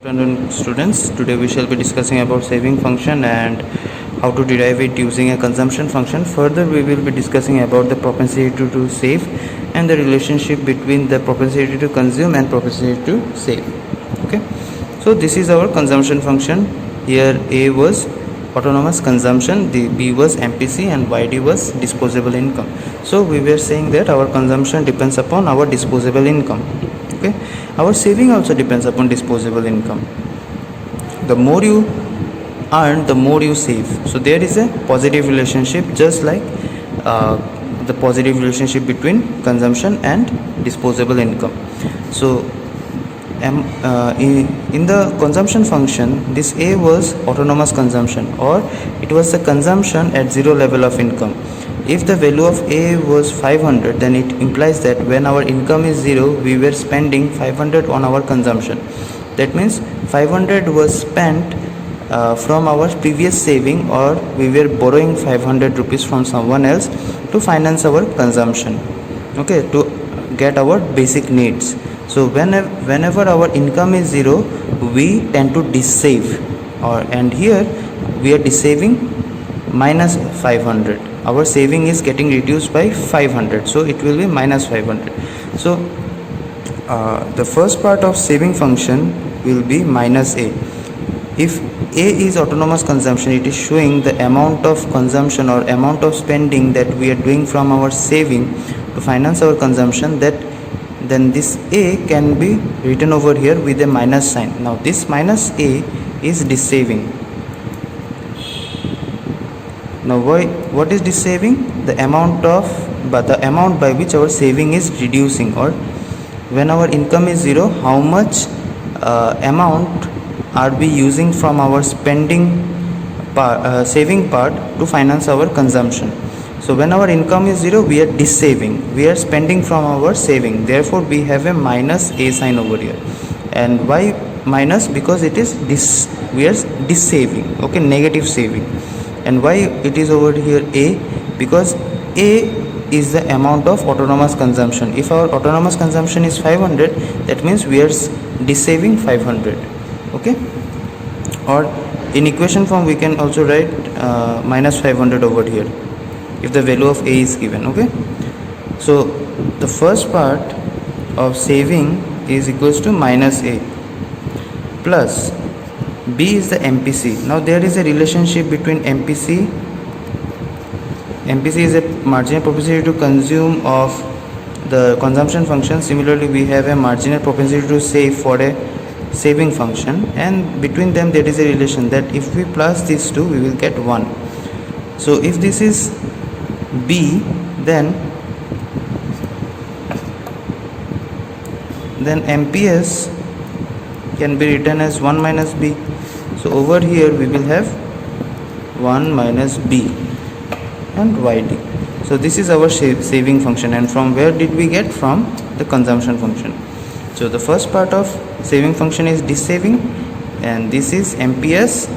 Afternoon students, today we shall be discussing about saving function and how to derive it using a consumption function. Further we will be discussing about the propensity to save and the relationship between the propensity to consume and propensity to save. Okay, so this is our consumption function. Here A was autonomous consumption, the B was MPC and YD was disposable income. So we were saying that our consumption depends upon our disposable income. Okay, our saving also depends upon disposable income. The more you earn, the more you save. So there is a positive relationship, just like the positive relationship between consumption and disposable income. So in the consumption function, this A was autonomous consumption, or it was the consumption at zero level of income. If the value of A was 500, then it implies that when our income is 0, we were spending 500 on our consumption. That means 500 was spent from our previous saving, or we were borrowing 500 rupees from someone else to finance our consumption, okay, to get our basic needs. So whenever our income is 0, we tend to dissave, and here we are dissaving minus 500. Our saving is getting reduced by 500, so it will be minus 500. So the first part of saving function will be minus A. If A is autonomous consumption, it is showing the amount of consumption or amount of spending that we are doing from our saving to finance our consumption, then this A can be written over here with a minus sign. Now this minus A is dissaving. Now what is this saving? The amount by which our saving is reducing, or when our income is 0, how much amount are we using from our spending saving part to finance our consumption. So when our income is 0, we are dissaving, we are spending from our saving, therefore we have a minus A sign over here. And why minus? Because it is we are dissaving, okay, negative saving. And why it is over here A? Because A is the amount of autonomous consumption. If our autonomous consumption is 500, that means we are dissaving 500, okay. Or in equation form we can also write minus 500 over here if the value of A is given, okay. So the first part of saving is equals to minus A plus B is the MPC. Now there is a relationship between MPC is a marginal propensity to consume of the consumption function. Similarly, we have a marginal propensity to save for a saving function, and between them there is a relation that if we plus these two, we will get 1. So if this is B, then MPS can be written as 1 minus B. So over here we will have 1 minus B and YD. So this is our saving function, and from where did we get? From the consumption function. So the first part of saving function is dissaving, and this is MPS.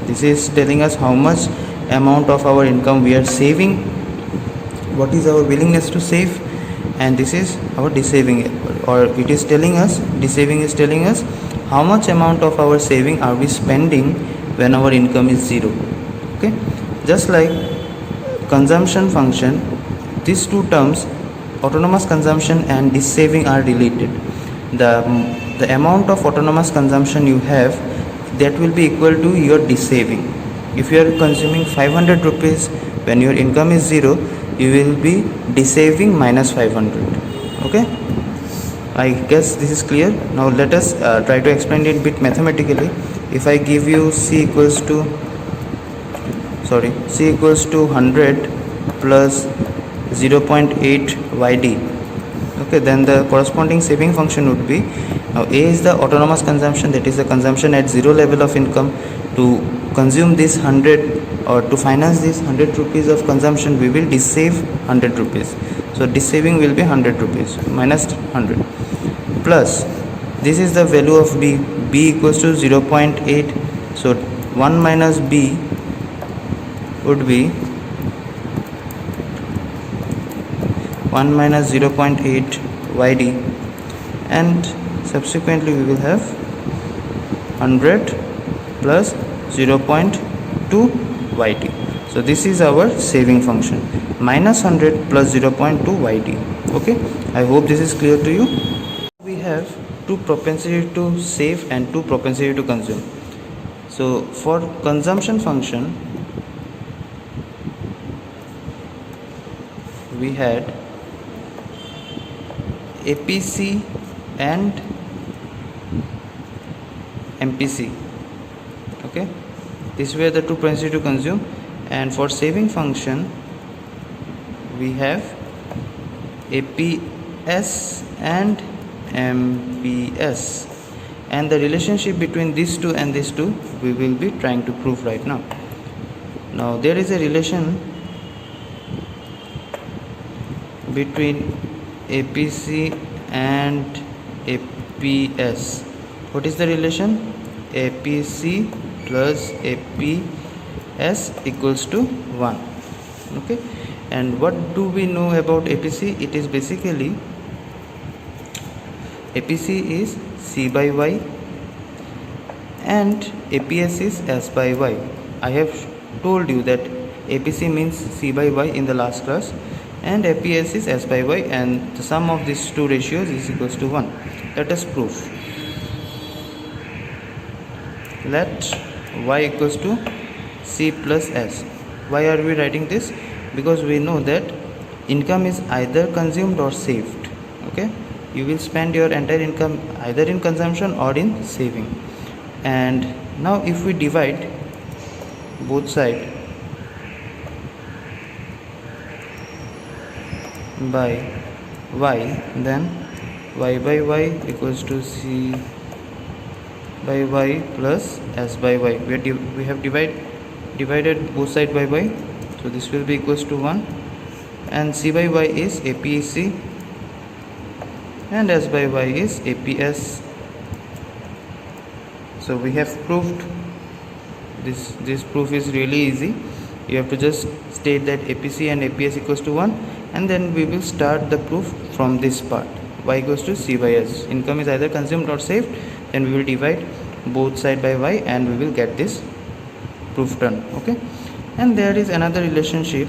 This is telling us how much amount of our income we are saving, what is our willingness to save, and this is our dissaving, or it is telling us, dissaving is telling us how much amount of our saving are we spending when our income is 0, okay. Just like consumption function, these two terms, autonomous consumption and dissaving, are related. The amount of autonomous consumption you have, that will be equal to your dissaving. If you are consuming 500 rupees when your income is 0, you will be dissaving minus 500, okay. I guess this is clear. Now let us try to explain it a bit mathematically. If I give you C equals to 100 plus 0.8 YD, okay, then the corresponding saving function would be, now A is the autonomous consumption, that is the consumption at 0 level of income. To consume this 100, or to finance this 100 rupees of consumption, we will dissave 100 rupees. So dissaving will be 100 rupees minus 100, plus this is the value of B equals to 0.8. so 1 minus B would be 1 minus 0.8 YD, and subsequently we will have 100 plus 0.2 YT. So this is our saving function, minus 100 plus 0.2 YT. Okay, I hope this is clear to you. We have two propensity to save and two propensity to consume. So for consumption function, we had APC and MPC. Okay, these were the two propensity to consume. And for saving function, we have APS and MPS, and the relationship between these two and these two we will be trying to prove right now. Now there is a relation between APC and APS. What is the relation? APC plus APS equals to 1. Okay, and what do we know about APC? It is basically, APC is C by Y and APS is S by Y. I have told you that APC means C by Y in the last class, and APS is S by Y, and the sum of these two ratios is equals to 1. Let us prove. Let Y equals to C plus S. Why are we writing this? Because we know that income is either consumed or saved. Okay, you will spend your entire income either in consumption or in saving. And now if we divide both sides by Y, then Y by Y equals to C by Y plus S by Y. We have divided both sides by Y, so this will be equals to 1, and C by Y is APC and S by Y is APS. So we have proved this. This proof is really easy. You have to just state that APC and APS equals to 1, and then we will start the proof from this part. Y equals to C by S. Income is either consumed or saved. Then we will divide both side by Y and we will get this proof done. Okay, and there is another relationship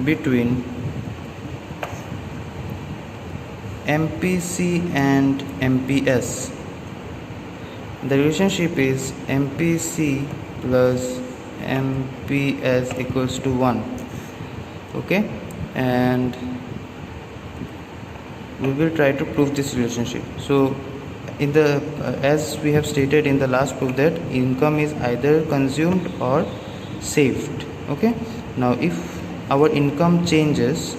between MPC and MPS. The relationship is MPC plus MPS equals to 1. Okay, and we will try to prove this relationship. So in the as we have stated in the last proof, that income is either consumed or saved. Okay, now if our income changes,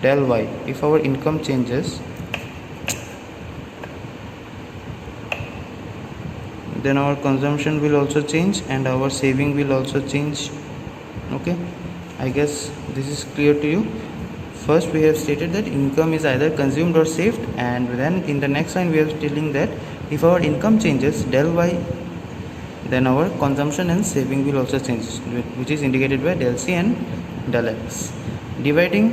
del Y, if our income changes, then our consumption will also change and our saving will also change. Okay, I guess this is clear to you. First we have stated that income is either consumed or saved, and then in the next line we are telling that if our income changes, del Y, then our consumption and saving will also change, which is indicated by del C and del X. Dividing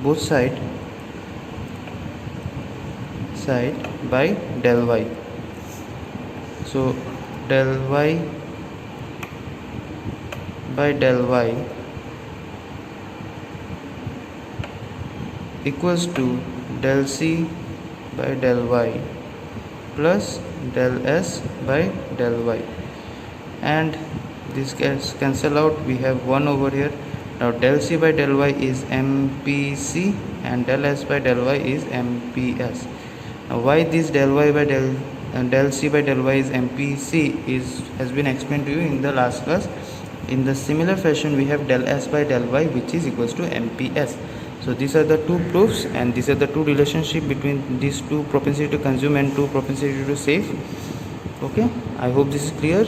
both side by del Y. So del Y by del Y equals to del C by del Y plus del S by del Y, and this gets cancel out. We have 1 over here. Now del C by del Y is MPC and del S by del Y is MPS. Now why this del Y by del C by del Y is MPC has been explained to you in the last class. In the similar fashion, we have del S by del Y, which is equals to MPS. So these are the two proofs, and these are the two relationship between these two propensity to consume and two propensity to save. Okay, I hope this is clear.